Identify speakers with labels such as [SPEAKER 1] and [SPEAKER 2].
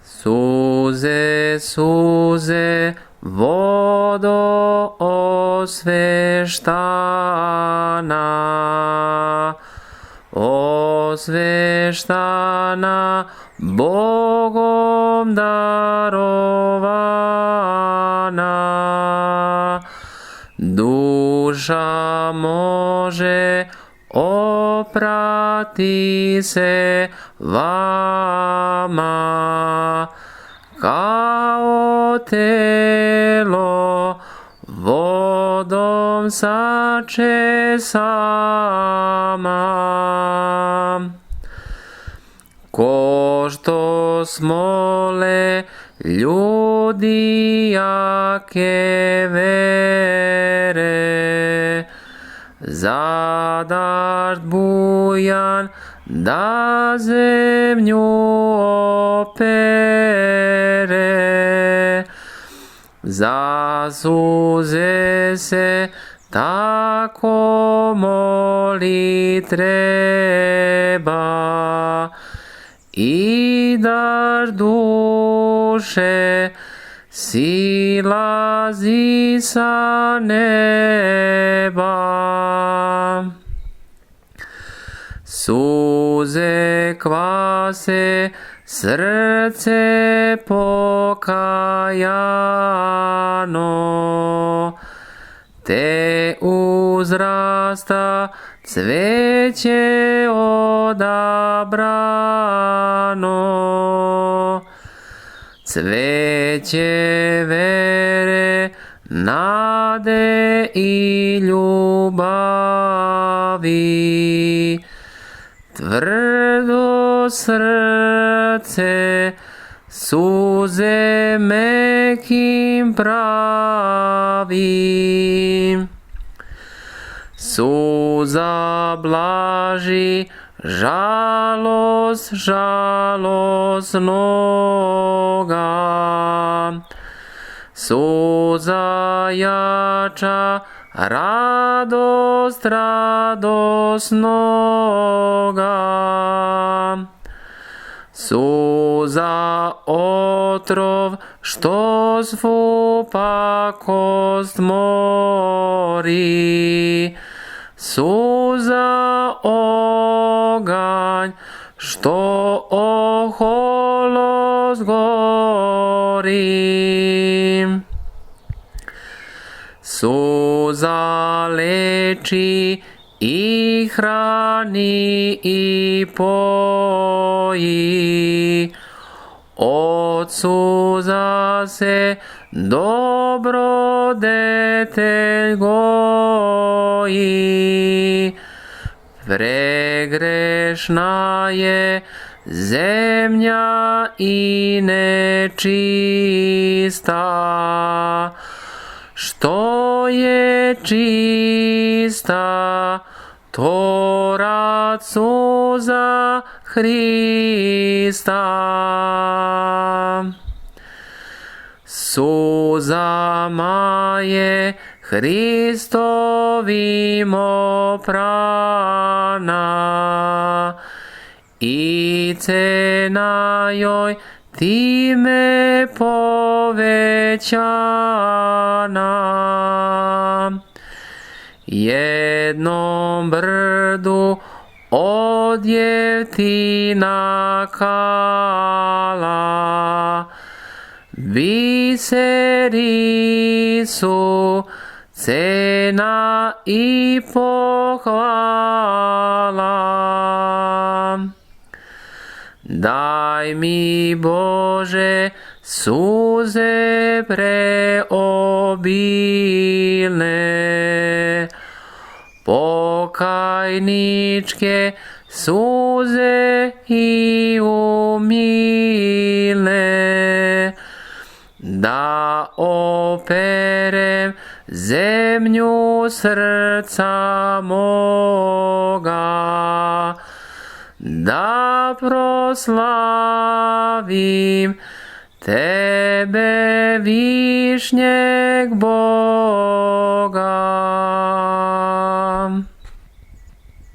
[SPEAKER 1] Suze, suze, vodo osveštana, osveštana, Bogom darovana. Duša može oprati se vama, kao telo vodom sačesama. Ko što smole ljudi jake vere, za dažd bujan da zemlju opere, za suze se tako moli treba, i dažd duše silazi sa neba. Suze kvase srce pokajano, te uzrasta cveće odabrano, cveće vere, nade i ljubavi, tvrdo srce suze mekim pravi. Suza blaži žalost žalosnoga, suza jača radost radosnoga, suza otrov što svu pakost mori, suza oganj što oholost gori, suza leči i hrani i poji, od suza se dobrodetelj goji. Pregrešna je zemlja i nečista, što je čista, to rad suza Hrista. Suzama je Hristovim oprana i cena joj time povećana. Jednom brdu od jeftina kala, biseri su cena i pohvala. Daj mi, Bože, suze preobilne, pokajničke suze i umilne, da operem zemlju srca moga, da proslavim Tebe, višnjeg Boga.